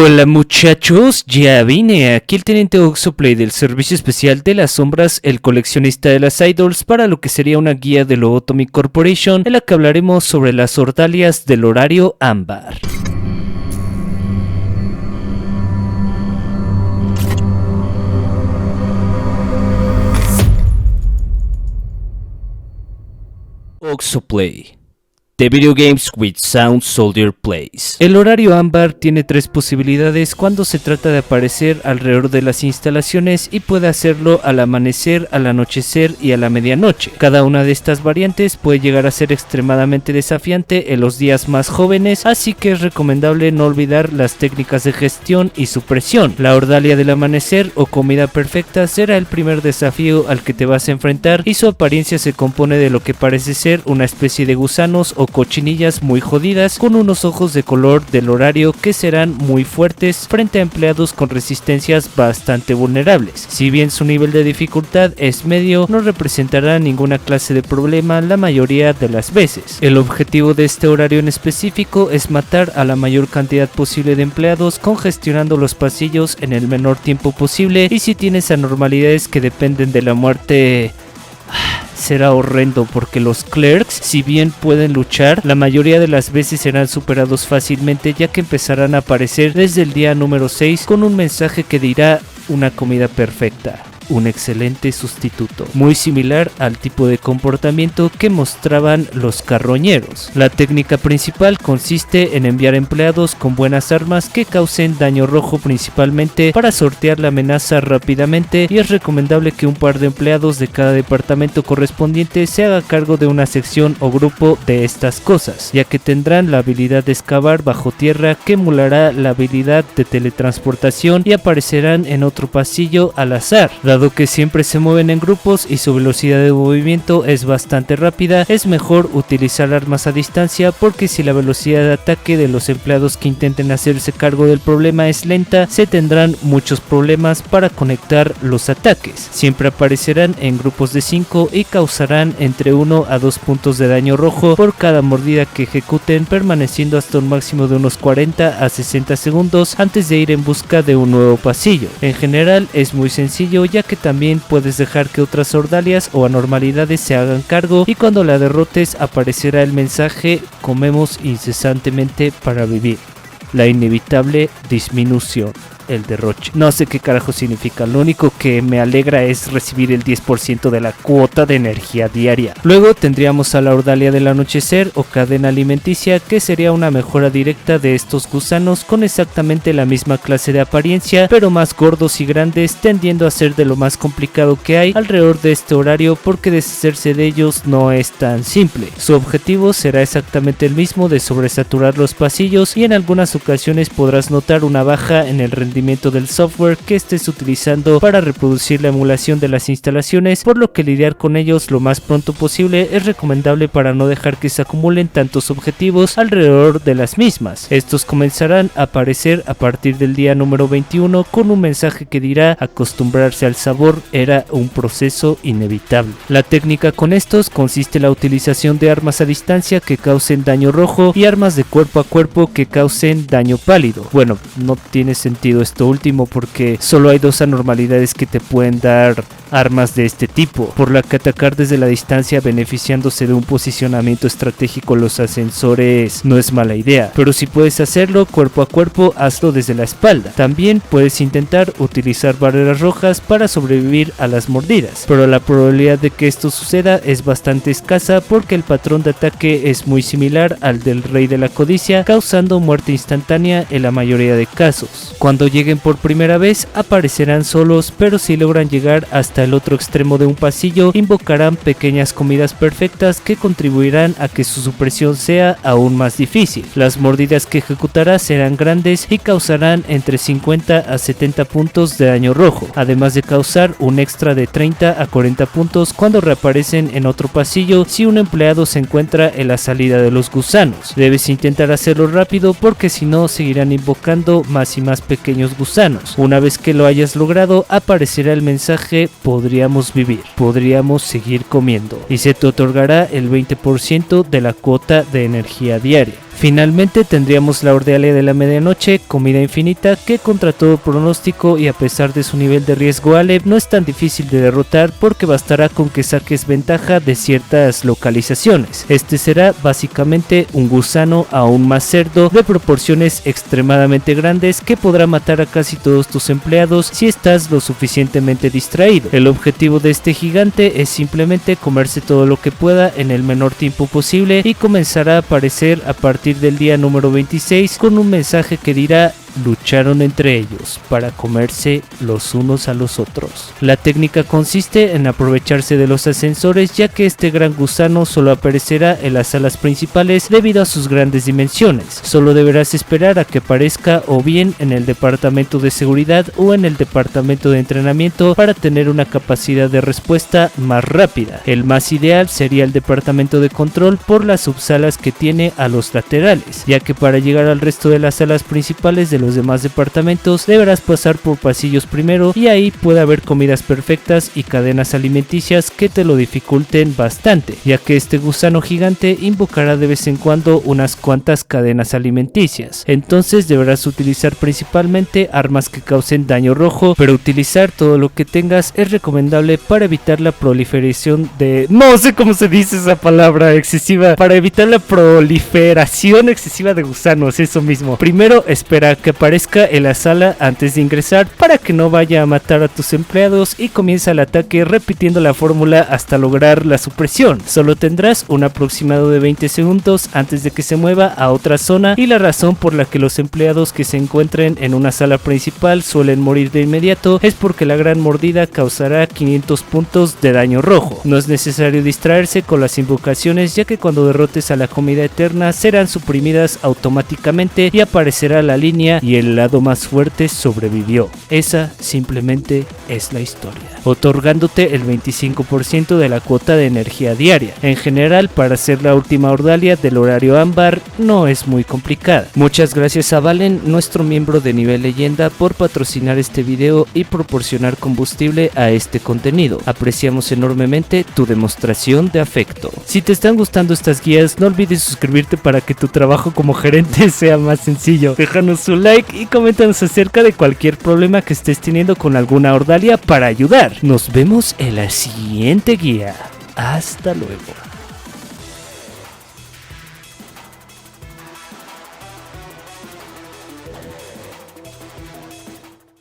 Hola muchachos, ya vine. Aquí el teniente Oxoplay del Servicio Especial de las Sombras, el coleccionista de las idols, para lo que sería una guía de Lobotomy Corporation, en la que hablaremos sobre las ordalias del horario ámbar. Oxoplay. The Video Games with Sound Soldier Plays. El horario ámbar tiene tres posibilidades cuando se trata de aparecer alrededor de las instalaciones y puede hacerlo al amanecer, al anochecer y a la medianoche. Cada una de estas variantes puede llegar a ser extremadamente desafiante en los días más jóvenes, así que es recomendable no olvidar las técnicas de gestión y supresión. La ordalia del amanecer o comida perfecta será el primer desafío al que te vas a enfrentar y su apariencia se compone de lo que parece ser una especie de gusanos o cochinillas muy jodidas con unos ojos de color del horario que serán muy fuertes frente a empleados con resistencias bastante vulnerables. Si bien su nivel de dificultad es medio, no representará ninguna clase de problema la mayoría de las veces. El objetivo de este horario en específico es matar a la mayor cantidad posible de empleados congestionando los pasillos en el menor tiempo posible, y si tienes anormalidades que dependen de la muerte, será horrendo, porque los clerks, si bien pueden luchar, la mayoría de las veces serán superados fácilmente, ya que empezarán a aparecer desde el día número 6 con un mensaje que dirá una comida perfecta. Un excelente sustituto, muy similar al tipo de comportamiento que mostraban los carroñeros. La técnica principal consiste en enviar empleados con buenas armas que causen daño rojo principalmente para sortear la amenaza rápidamente, y es recomendable que un par de empleados de cada departamento correspondiente se haga cargo de una sección o grupo de estas cosas, ya que tendrán la habilidad de excavar bajo tierra que emulará la habilidad de teletransportación y aparecerán en otro pasillo al azar. Dado que siempre se mueven en grupos y su velocidad de movimiento es bastante rápida, es mejor utilizar armas a distancia, porque si la velocidad de ataque de los empleados que intenten hacerse cargo del problema es lenta, se tendrán muchos problemas para conectar los ataques. Siempre aparecerán en grupos de 5 y causarán entre 1 a 2 puntos de daño rojo por cada mordida que ejecuten, permaneciendo hasta un máximo de unos 40 a 60 segundos antes de ir en busca de un nuevo pasillo. En general es muy sencillo, ya que también puedes dejar que otras ordalias o anormalidades se hagan cargo, y cuando la derrotes aparecerá el mensaje: comemos incesantemente para vivir. La inevitable disminución, el derroche. No sé qué carajo significa, lo único que me alegra es recibir el 10% de la cuota de energía diaria. Luego tendríamos a la ordalia del anochecer o cadena alimenticia, que sería una mejora directa de estos gusanos con exactamente la misma clase de apariencia, pero más gordos y grandes, tendiendo a ser de lo más complicado que hay alrededor de este horario, porque deshacerse de ellos no es tan simple. Su objetivo será exactamente el mismo, de sobresaturar los pasillos, y en algunas ocasiones podrás notar una baja en el rendimiento del software que estés utilizando para reproducir la emulación de las instalaciones, por lo que lidiar con ellos lo más pronto posible es recomendable para no dejar que se acumulen tantos objetivos alrededor de las mismas. Estos comenzarán a aparecer a partir del día número 21 con un mensaje que dirá: acostumbrarse al sabor era un proceso inevitable. La técnica con estos consiste en la utilización de armas a distancia que causen daño rojo y armas de cuerpo a cuerpo que causen daño pálido. Bueno, no tiene sentido esto último, porque solo hay dos anormalidades que te pueden dar armas de este tipo, por la que atacar desde la distancia beneficiándose de un posicionamiento estratégico los ascensores no es mala idea, pero si puedes hacerlo cuerpo a cuerpo, hazlo desde la espalda. También puedes intentar utilizar barreras rojas para sobrevivir a las mordidas, pero la probabilidad de que esto suceda es bastante escasa, porque el patrón de ataque es muy similar al del Rey de la Codicia, causando muerte instantánea en la mayoría de casos. Cuando lleguen por primera vez aparecerán solos, pero si logran llegar hasta el otro extremo de un pasillo, invocarán pequeñas comidas perfectas que contribuirán a que su supresión sea aún más difícil. Las mordidas que ejecutará serán grandes y causarán entre 50 a 70 puntos de daño rojo, además de causar un extra de 30 a 40 puntos cuando reaparecen en otro pasillo si un empleado se encuentra en la salida de los gusanos. Debes intentar hacerlo rápido, porque si no seguirán invocando más y más pequeños gusanos. Una vez que lo hayas logrado, aparecerá el mensaje: podríamos vivir, podríamos seguir comiendo, y se te otorgará el 20% de la cuota de energía diaria. Finalmente tendríamos la Ordealia de la Medianoche, comida infinita, que contra todo pronóstico y a pesar de su nivel de riesgo ale, no es tan difícil de derrotar porque bastará con que saques ventaja de ciertas localizaciones. Este será básicamente un gusano aún más cerdo de proporciones extremadamente grandes que podrá matar a casi todos tus empleados si estás lo suficientemente distraído. El objetivo de este gigante es simplemente comerse todo lo que pueda en el menor tiempo posible y comenzará a aparecer a partir del día número 26 con un mensaje que dirá: lucharon entre ellos para comerse los unos a los otros. La técnica consiste en aprovecharse de los ascensores, ya que este gran gusano solo aparecerá en las salas principales debido a sus grandes dimensiones. Solo deberás esperar a que aparezca o bien en el departamento de seguridad o en el departamento de entrenamiento para tener una capacidad de respuesta más rápida. El más ideal sería el departamento de control por las subsalas que tiene a los laterales, ya que para llegar al resto de las salas principales de los demás departamentos deberás pasar por pasillos primero y ahí puede haber comidas perfectas y cadenas alimenticias que te lo dificulten bastante, ya que este gusano gigante invocará de vez en cuando unas cuantas cadenas alimenticias. Entonces deberás utilizar principalmente armas que causen daño rojo, pero utilizar todo lo que tengas es recomendable para evitar la proliferación de... no sé cómo se dice esa palabra excesiva, para evitar la proliferación excesiva de gusanos, eso mismo. Primero espera que aparezca en la sala antes de ingresar para que no vaya a matar a tus empleados y comienza el ataque repitiendo la fórmula hasta lograr la supresión. Solo tendrás un aproximado de 20 segundos antes de que se mueva a otra zona, y la razón por la que los empleados que se encuentren en una sala principal suelen morir de inmediato es porque la gran mordida causará 500 puntos de daño rojo. No es necesario distraerse con las invocaciones, ya que cuando derrotes a la comida eterna serán suprimidas automáticamente y aparecerá la línea y el lado más fuerte sobrevivió. Esa simplemente es la historia, otorgándote el 25% de la cuota de energía diaria. En general, para hacer la última Ordealia del horario ámbar no es muy complicada. Muchas gracias a Valen, nuestro miembro de nivel leyenda, por patrocinar este video y proporcionar combustible a este contenido. Apreciamos enormemente tu demostración de afecto. Si te están gustando estas guías, no olvides suscribirte para que tu trabajo como gerente sea más sencillo. Déjanos un like y coméntanos acerca de cualquier problema que estés teniendo con alguna Ordealia para ayudar. Nos vemos en la siguiente guía. Hasta luego.